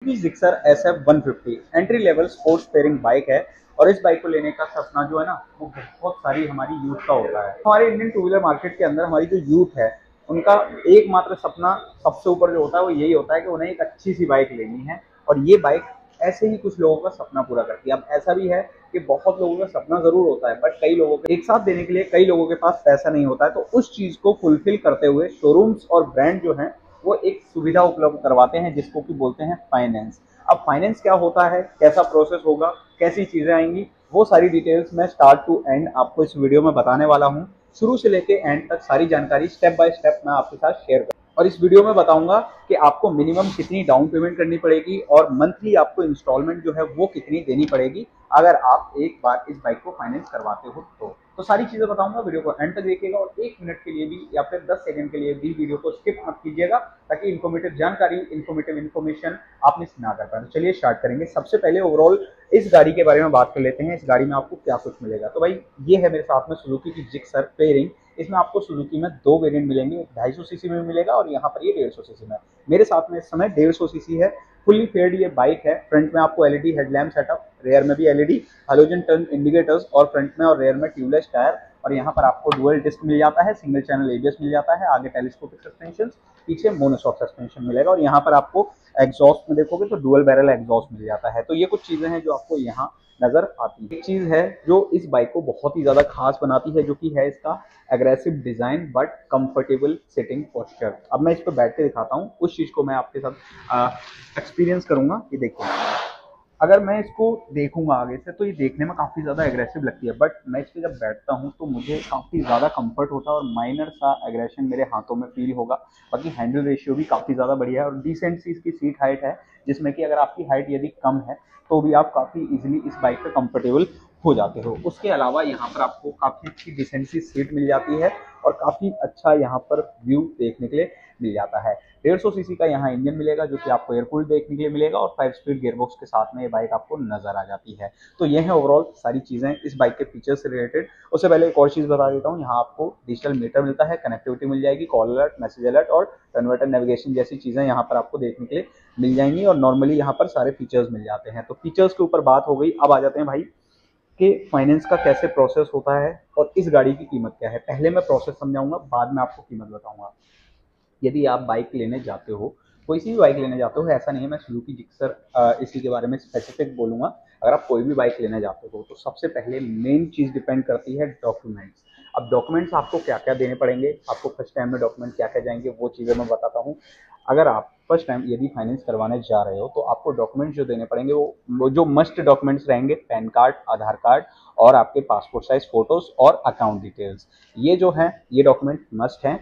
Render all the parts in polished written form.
Gixxer SF150 entry level sports pairing bike है। और इस बाइक को लेने का सपना जो है ना, वो बहुत सारी हमारी यूथ का होता है। हमारे इंडियन टू व्हीलर मार्केट के अंदर हमारी जो यूथ है, उनका एकमात्र सपना सबसे ऊपर जो होता है वो यही होता है कि उन्हें एक अच्छी सी बाइक लेनी है। और ये बाइक ऐसे ही कुछ लोगों का सपना पूरा करती है। अब ऐसा भी है कि बहुत लोगों का सपना जरूर होता है, बट कई लोगों को एक साथ देने के लिए कई लोगों के पास पैसा नहीं होता है। तो उस चीज को फुलफिल करते हुए शोरूम्स और ब्रांड जो है वो एक सुविधा उपलब्ध करवाते हैं, जिसको कि बोलते हैं फाइनेंस। अब फाइनेंस क्या होता है, कैसा प्रोसेस होगा, कैसी चीजें आएंगी, वो सारी डिटेल्स मैं स्टार्ट टू एंड आपको इस वीडियो में बताने वाला हूँ। शुरू से लेके एंड तक सारी जानकारी स्टेप बाय स्टेप मैं आपके साथ शेयर करूँ। और इस वीडियो में बताऊंगा कि आपको मिनिमम कितनी डाउन पेमेंट करनी पड़ेगी और मंथली आपको इंस्टॉलमेंट जो है वो कितनी देनी पड़ेगी अगर आप एक बार इस बाइक को फाइनेंस करवाते हो तो सारी चीजें बताऊंगा। वीडियो को एंड तक देखिएगा और 1 मिनट के लिए भी या फिर 10 सेकंड के लिए भी वीडियो को स्किप मत कीजिएगा, ताकि इन्फॉर्मेटिव जानकारी, इन्फॉर्मेटिव इन्फॉर्मेशन आप मिस ना कर पाए। तो चलिए स्टार्ट करेंगे। सबसे पहले ओवरऑल इस गाड़ी के बारे में बात कर लेते हैं। इस गाड़ी में आपको क्या कुछ मिलेगा। तो भाई ये है मेरे साथ में सुजुकी की जिक्सर पेयरिंग। इसमें आपको सुजुकी में 2 वेरिएंट मिलेंगे, 250 सीसी में मिलेगा और यहाँ पर ये 150 सीसी में। मेरे साथ में इस समय 150 सीसी है। फुल्ली फेयर्ड ये बाइक है। फ्रंट में आपको एलईडी हेडलैम्प सेटअप, रेयर में भी एलईडी, हैलोजन टर्न इंडिकेटर्स और फ्रंट में और रेयर में ट्यूबलेस टायर। और यहाँ पर आपको डुअल डिस्क मिल जाता है, सिंगल चैनल एबीएस मिल जाता है, आगे टेलीस्कोपिक सस्पेंशन, पीछे मोनोशॉक सस्पेंशन मिलेगा। और यहाँ पर आपको एग्जॉस्ट में देखोगे तो डुअल बैरल एग्जॉस्ट मिल जाता है। तो ये कुछ चीजें हैं जो आपको यहाँ नजर आती है। एक चीज है जो इस बाइक को बहुत ही ज्यादा खास बनाती है, जो कि है इसका aggressive design but comfortable sitting posture. अब मैं इस पर बैठ के दिखाता हूँ, उस चीज को मैं आपके साथ एक्सपीरियंस करूंगा। ये देखो, अगर मैं इसको देखूंगा आगे से तो ये देखने में काफी ज्यादा एग्रेसिव लगती है, बट मैं इस पर जब बैठता हूँ तो मुझे काफी ज्यादा कंफर्ट होता है और माइनर सा एग्रेशन मेरे हाथों में फील होगा। बाकी हैंडल रेशियो भी काफी ज्यादा बढ़िया है और डिसेंट सी इसकी सीट हाइट है, जिसमें कि अगर आपकी हाइट यदि कम है तो भी आप काफी इजीली इस बाइक पे कंफर्टेबल हो जाते हो। उसके अलावा यहाँ पर आपको काफी अच्छी डिसेंट सी सीट मिल जाती है और काफी अच्छा यहाँ पर व्यू देखने के लिए मिल जाता है। 150 सीसी का यहाँ इंजन मिलेगा, जो कि आपको एयरकूल्ड देखने के लिए मिलेगा और 5 स्पीड गियरबॉक्स के साथ में ये बाइक आपको नजर आ जाती है। तो ये है ओवरऑल सारी चीजें इस बाइक के फीचर्स से रिलेटेड। उससे पहले एक और चीज बता देता हूँ, यहाँ आपको डिजिटल मीटर मिलता है, कनेक्टिविटी मिल जाएगी, कॉल अलर्ट, मैसेज अलर्ट और कन्वर्टर नेविगेशन जैसी चीजें यहाँ पर आपको देखने के लिए मिल जाएंगी। और नॉर्मली यहाँ पर सारे फीचर्स मिल जाते हैं। तो फीचर्स के ऊपर बात हो गई। अब आ जाते हैं भाई कि फाइनेंस का कैसे प्रोसेस होता है और इस गाड़ी की कीमत क्या है। पहले मैं प्रोसेस समझाऊंगा, बाद में आपको कीमत बताऊंगा। यदि आप बाइक लेने जाते हो, कोई सी भी बाइक लेने जाते हो, ऐसा नहीं है मैं सुजुकी जिक्सर इसी के बारे में स्पेसिफिक बोलूंगा। अगर आप कोई भी बाइक लेने जाते हो तो सबसे पहले मेन चीज डिपेंड करती है डॉक्यूमेंट्स। अब डॉक्यूमेंट्स आपको क्या क्या देने पड़ेंगे, आपको फर्स्ट टाइम में डॉक्यूमेंट क्या क्या जाएंगे, वो चीज़ें मैं बताता हूँ। अगर आप फर्स्ट टाइम यदि फाइनेंस करवाने जा रहे हो तो आपको डॉक्यूमेंट्स जो देने पड़ेंगे वो जो मस्ट डॉक्यूमेंट्स रहेंगे, पैन कार्ड, आधार कार्ड और आपके पासपोर्ट साइज फोटोज और अकाउंट डिटेल्स। ये जो है ये डॉक्यूमेंट मस्ट हैं।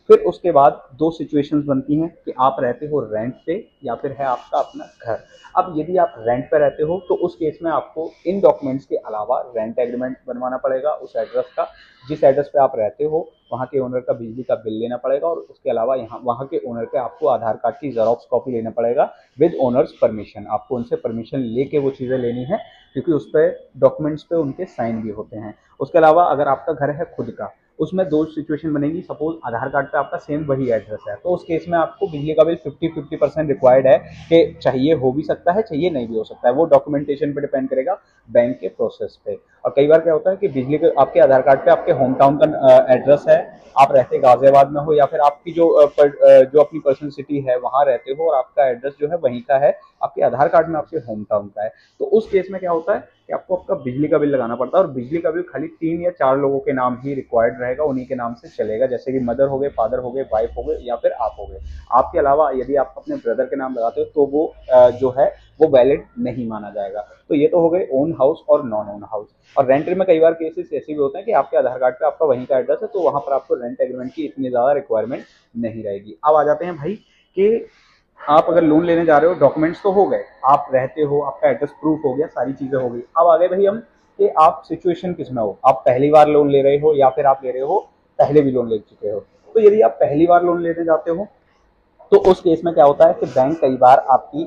फिर उसके बाद 2 सिचुएशंस बनती हैं कि आप रहते हो रेंट पे या फिर है आपका अपना घर। अब यदि आप रेंट पे रहते हो तो उस केस में आपको इन डॉक्यूमेंट्स के अलावा रेंट एग्रीमेंट बनवाना पड़ेगा उस एड्रेस का, जिस एड्रेस पे आप रहते हो वहाँ के ओनर का बिजली का बिल लेना पड़ेगा और उसके अलावा यहाँ वहाँ के ओनर के आपको आधार कार्ड की जेरॉक्स कॉपी लेना पड़ेगा विद ओनर्स परमिशन। आपको उनसे परमिशन लेके वो चीज़ें लेनी है, क्योंकि उस पर डॉक्यूमेंट्स पे उनके साइन भी होते हैं। उसके अलावा अगर आपका घर है खुद का, उसमें 2 सिचुएशन बनेगी। सपोज आधार कार्ड पे आपका सेम वही एड्रेस है, तो उस केस में आपको बिजली का बिल 50-50% रिक्वायर्ड है कि चाहिए हो भी सकता है, चाहिए नहीं भी हो सकता है। वो डॉक्यूमेंटेशन पे डिपेंड करेगा, बैंक के प्रोसेस पे। और कई बार क्या होता है कि बिजली के आपके आधार कार्ड पे आपके होम टाउन का एड्रेस है, आप रहते गाजियाबाद में हो या फिर आपकी जो अपनी पर्सनल सिटी है वहाँ रहते हो और आपका एड्रेस जो है वहीं का है, आपके आधार कार्ड में आपके होम टाउन का है। तो उस केस में क्या होता है कि आपको आपका बिजली का बिल लगाना पड़ता है और बिजली का बिल खाली 3 या 4 लोगों के नाम ही रिक्वायर्ड रहेगा, उन्हीं के नाम से चलेगा, जैसे कि मदर हो गए, फादर हो गए, वाइफ हो गए या फिर आप हो गए। आपके अलावा यदि आप अपने ब्रदर के नाम लगाते हो तो वो जो है वो वैलिड नहीं माना जाएगा। तो ये तो हो गए ओन हाउस और नॉन ओन हाउस। और रेंट में कई बार केसेस ऐसे भी होते हैं कि आपके आधार कार्ड पे आपका वहीं का एड्रेस है, तो वहां पर आपको रेंट एग्रीमेंट की इतनी ज्यादा रिक्वायरमेंट नहीं रहेगी। अब आ जाते हैं भाई कि आप अगर लोन लेने जा रहे हो, डॉक्यूमेंट्स तो हो गए, आप रहते हो, आपका एड्रेस प्रूफ हो गया, सारी चीजें हो गई। अब आ गए भाई हम कि आप सिचुएशन किस में हो, आप पहली बार लोन ले रहे हो या फिर आप ले रहे हो पहले भी लोन ले चुके हो। तो यदि आप पहली बार लोन लेने जाते हो तो उस केस में क्या होता है कि बैंक कई बार आपकी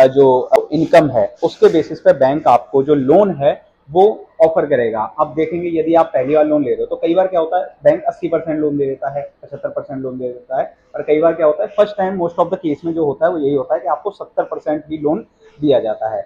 जो इनकम है उसके बेसिस पे बैंक आपको जो लोन है वो ऑफर करेगा। अब देखेंगे यदि आप पहली बार लोन ले रहे हो तो कई बार क्या होता है बैंक 80% लोन दे देता है, 75% लोन दे देता है, और कई बार क्या होता है first time most of the case में जो होता है वो यही होता है कि आपको 70% ही लोन दिया जाता है।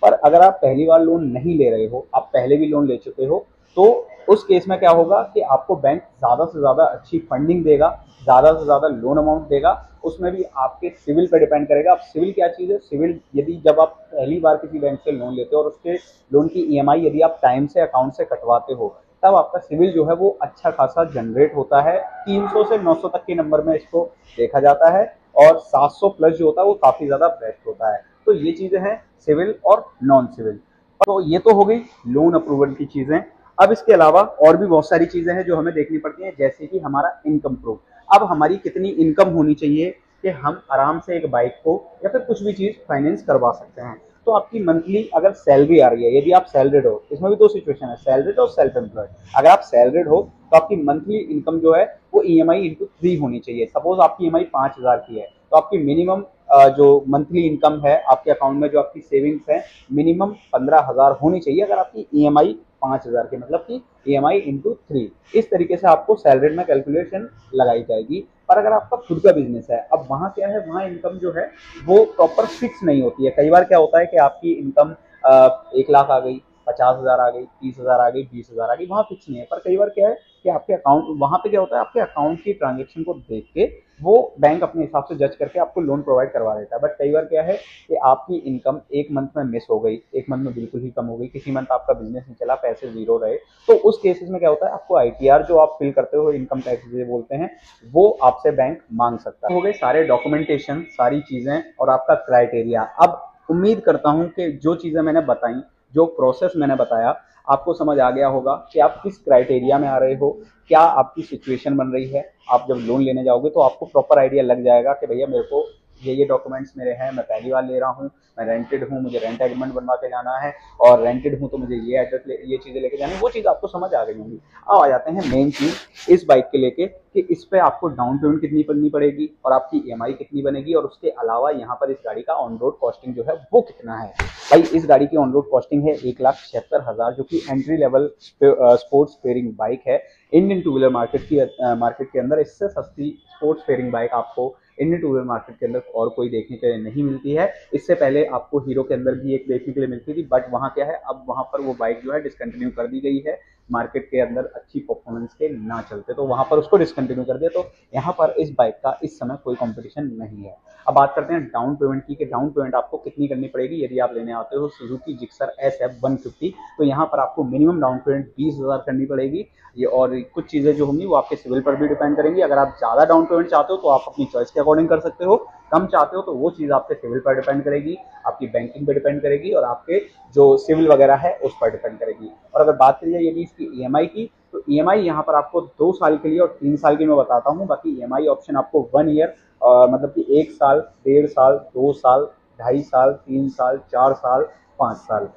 पर अगर आप पहली बार लोन नहीं ले रहे हो, आप पहले भी लोन ले चुके हो, तो उस केस में क्या होगा कि आपको बैंक ज़्यादा से ज़्यादा अच्छी फंडिंग देगा, ज़्यादा से ज़्यादा लोन अमाउंट देगा। उसमें भी आपके सिविल पर डिपेंड करेगा। अब सिविल क्या चीज़ है, सिविल यदि जब आप पहली बार किसी बैंक से लोन लेते हो और उसके लोन की ईएमआई यदि आप टाइम से अकाउंट से कटवाते हो, तब आपका सिविल जो है वो अच्छा खासा जनरेट होता है। 300 से 900 तक के नंबर में इसको देखा जाता है, और 700 प्लस जो होता है वो काफ़ी ज़्यादा बेस्ट होता है। तो ये चीज़ें हैं सिविल और नॉन सिविल। तो ये तो हो गई लोन अप्रूवल की चीज़ें। अब इसके अलावा और भी बहुत सारी चीज़ें हैं जो हमें देखनी पड़ती हैं, जैसे कि हमारा इनकम प्रूफ। अब हमारी कितनी इनकम होनी चाहिए कि हम आराम से एक बाइक को या फिर कुछ भी चीज़ फाइनेंस करवा सकते हैं। तो आपकी मंथली अगर सैलरी आ रही है, यदि आप सैलरीड हो, इसमें भी दो सिचुएशन है, सैलरीड और सेल्फ एम्प्लॉयड। अगर आप सैलरीड हो तो आपकी मंथली इनकम जो है वो EMI इंटू 3 होनी चाहिए। सपोज आपकी EMI 5,000 की है, तो आपकी मिनिमम जो मंथली इनकम है आपके अकाउंट में, जो आपकी सेविंग्स है, मिनिमम 15,000 होनी चाहिए। अगर आपकी EMI 5,000 की, मतलब कि EMI इंटू 3, इस तरीके से आपको सैलरीड में कैलकुलेशन लगाई जाएगी। पर अगर आपका खुद का बिजनेस है, अब वहाँ क्या है, वहाँ इनकम जो है वो प्रॉपर फिक्स नहीं होती है। कई बार क्या होता है कि आपकी इनकम 1,00,000 आ गई, 50,000 आ गई, 30,000 आ गई, 20,000 आ गई, वहाँ फिक्स नहीं है। पर कई बार क्या है कि आपके अकाउंट, वहाँ पे क्या होता है, आपके अकाउंट की ट्रांजेक्शन को देख के वो बैंक अपने हिसाब से जज करके आपको लोन प्रोवाइड करवा देता है। बट कई बार क्या है कि आपकी इनकम एक मंथ में मिस हो गई, एक मंथ में बिल्कुल ही कम हो गई, किसी मंथ आपका बिजनेस नहीं चला, पैसे जीरो रहे, तो उस केसेस में क्या होता है, आपको ITR जो आप फिल करते हो, इनकम टैक्स जो बोलते हैं, वो आपसे बैंक मांग सकता है। हो गए सारे डॉक्यूमेंटेशन, सारी चीजें और आपका क्राइटेरिया। अब उम्मीद करता हूं कि जो चीजें मैंने बताई, जो प्रोसेस मैंने बताया, आपको समझ आ गया होगा कि आप किस क्राइटेरिया में आ रहे हो, क्या आपकी सिचुएशन बन रही है। आप जब लोन लेने जाओगे तो आपको प्रॉपर आइडिया लग जाएगा कि भैया मेरे को ये डॉक्यूमेंट्स मेरे हैं, मैं पहली बार ले रहा हूँ, मैं रेंटेड हूँ, मुझे रेंट एग्रीमेंट बनवा के जाना है, और रेंटेड हूँ तो मुझे ये एड्रेस ये चीज़ें लेके जानी है, वो चीज़ आपको समझ आ गई होंगी। अब आ जाते हैं मेन चीज़ इस बाइक के लेके कि इस पे आपको डाउन पेमेंट कितनी करनी पड़ेगी और आपकी EMI कितनी बनेगी, और उसके अलावा यहाँ पर इस गाड़ी का ऑन रोड कॉस्टिंग जो है वो कितना है। भाई इस गाड़ी की ऑन रोड कॉस्टिंग है 1,76,000, जो कि entry level sports fairing bike है। इंडियन टू व्हीलर मार्केट के अंदर इससे सस्ती स्पोर्ट्स फेयरिंग बाइक आपको इंडियन टू व्हीलर मार्केट के अंदर और कोई देखने के लिए नहीं मिलती है। इससे पहले आपको हीरो के अंदर भी एक देखने के लिए मिलती थी, बट वहाँ क्या है, अब वहाँ पर वो बाइक जो है डिसकंटिन्यू कर दी गई है, मार्केट के अंदर अच्छी परफॉर्मेंस के ना चलते, तो वहाँ पर उसको डिसकंटिन्यू कर दिया। तो यहाँ पर इस बाइक का इस समय कोई कंपटीशन नहीं है। अब बात करते हैं डाउन पेमेंट की, कि डाउन पेमेंट आपको कितनी करनी पड़ेगी यदि आप लेने आते हो सुजुकी जिक्सर SF 150। तो यहाँ पर आपको मिनिमम डाउन पेमेंट 20,000 करनी पड़ेगी। ये और कुछ चीज़ें जो होंगी वो आपके सिविल पर भी डिपेंड करेंगी। अगर आप ज़्यादा डाउन पेमेंट चाहते हो तो आप अपनी चॉइस के अकॉर्डिंग कर सकते हो, कम चाहते हो तो वो चीज़ आपके सिविल पर डिपेंड करेगी, आपकी बैंकिंग पर डिपेंड करेगी, और आपके जो सिविल वगैरह है उस पर डिपेंड करेगी। और अगर बात करिए यदि इसकी EMI की, तो EMI यहाँ पर आपको 2 साल के लिए और 3 साल की मैं बताता हूँ। बाकी EMI ऑप्शन आपको 1 ईयर, मतलब कि 1 साल, 1.5 साल, 2 साल, 2.5 साल, 3 साल, 4 साल, 5 साल,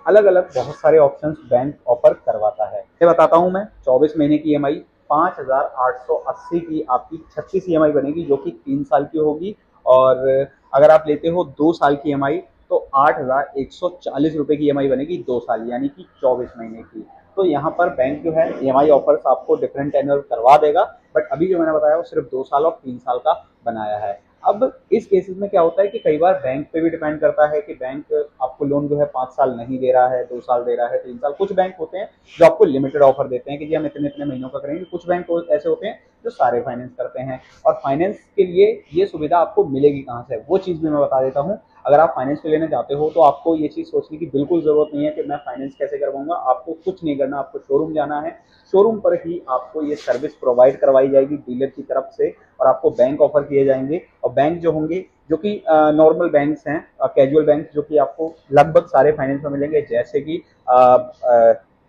अलग अलग बहुत सारे ऑप्शंस बैंक ऑफर करवाता है। ये बताता हूँ मैं, 24 महीने की EMI 5,880 की आपकी 36 EMI बनेगी, जो कि 3 साल की होगी। और अगर आप लेते हो 2 साल की EMI तो 8,140 रुपये की EMI बनेगी 2 साल, यानी कि 24 महीने की। तो यहाँ पर बैंक जो है EMI ऑफर्स आपको डिफरेंट टेन्योर करवा देगा, बट अभी जो मैंने बताया वो सिर्फ 2 साल और 3 साल का बनाया है। अब इस केसेस में क्या होता है कि कई बार बैंक पे भी डिपेंड करता है कि बैंक आपको लोन जो है 5 साल नहीं दे रहा है, 2 साल दे रहा है, 3 साल। कुछ बैंक होते हैं जो आपको लिमिटेड ऑफर देते हैं कि जी हम इतने इतने महीनों का करेंगे। कुछ बैंक ऐसे होते हैं जो सारे फाइनेंस करते हैं, और फाइनेंस के लिए ये सुविधा आपको मिलेगी कहाँ से, वो चीज़ भी मैं बता देता हूँ। अगर आप फाइनेंस पे लेने जाते हो तो आपको ये चीज़ सोचने की बिल्कुल ज़रूरत नहीं है कि मैं फाइनेंस कैसे करवाऊंगा। आपको कुछ नहीं करना, आपको शोरूम जाना है, शोरूम पर ही आपको ये सर्विस प्रोवाइड करवाई जाएगी डीलर की तरफ से, और आपको बैंक ऑफर किए जाएंगे। और बैंक जो होंगे, जो कि नॉर्मल बैंक्स हैं, कैजुअल बैंक, जो कि आपको लगभग सारे फाइनेंस में मिलेंगे, जैसे कि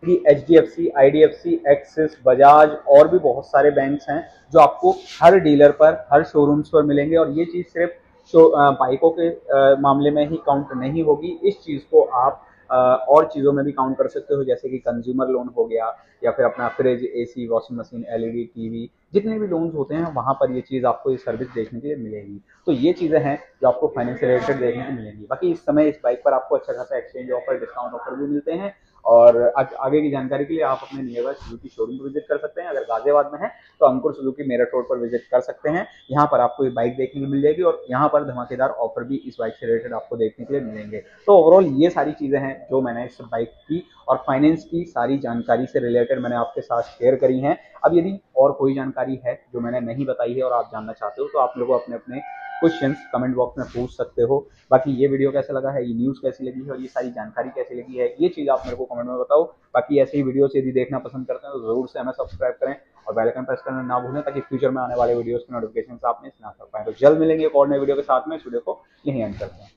HDFC, IDFC, एक्सिस, बजाज, और भी बहुत सारे बैंक्स हैं जो आपको हर डीलर पर, हर शोरूम्स पर मिलेंगे। और ये चीज़ सिर्फ बाइकों के मामले में ही काउंट नहीं होगी, इस चीज़ को आप और चीज़ों में भी काउंट कर सकते हो, जैसे कि कंज्यूमर लोन हो गया, या फिर अपना fridge, AC, washing machine, LED TV, जितने भी लोन्स होते हैं वहाँ पर ये चीज़ आपको ये सर्विस देखने के लिए मिलेगी। तो ये चीज़ें हैं जो आपको फाइनेंस से रिलेटेड देखने को मिलेंगी। बाकी इस समय इस बाइक पर आपको अच्छा खासा एक्सचेंज ऑफर, डिस्काउंट ऑफर भी मिलते हैं, और आगे की जानकारी के लिए आप अपने नियर सुजुकी शोरूम पर विजिट कर सकते हैं। अगर गाजियाबाद में है तो अंकुर सुजुकी मेरठ रोड पर विजिट कर सकते हैं। यहाँ पर आपको ये बाइक देखने को मिल जाएगी और यहाँ पर धमाकेदार ऑफर भी इस बाइक से रिलेटेड आपको देखने के लिए मिलेंगे। तो ओवरऑल ये सारी चीज़ें हैं जो मैंने इस बाइक की और फाइनेंस की सारी जानकारी से रिलेटेड मैंने आपके साथ शेयर करी हैं। अब यदि और कोई जानकारी है जो मैंने नहीं बताई है और आप जानना चाहते हो तो आप लोगों को अपने अपने क्वेश्चंस कमेंट बॉक्स में पूछ सकते हो। बाकी ये वीडियो कैसा लगा है, ये न्यूज़ कैसी लगी है और ये सारी जानकारी कैसी लगी है, ये चीज़ आप मेरे को कमेंट में बताओ। बाकी ऐसे ही वीडियोस यदि देखना पसंद करते हैं तो जरूर से हमें सब्सक्राइब करें और बेल आइकन प्रेस करना ना भूलें ताकि फ्यूचर में आने वाले वीडियोस के नोटिफिकेशन आप मिस ना कर पाएं। तो जल्द मिलेंगे एक और नए वीडियो के साथ में। इस वीडियो को यहीं एंड करते हैं।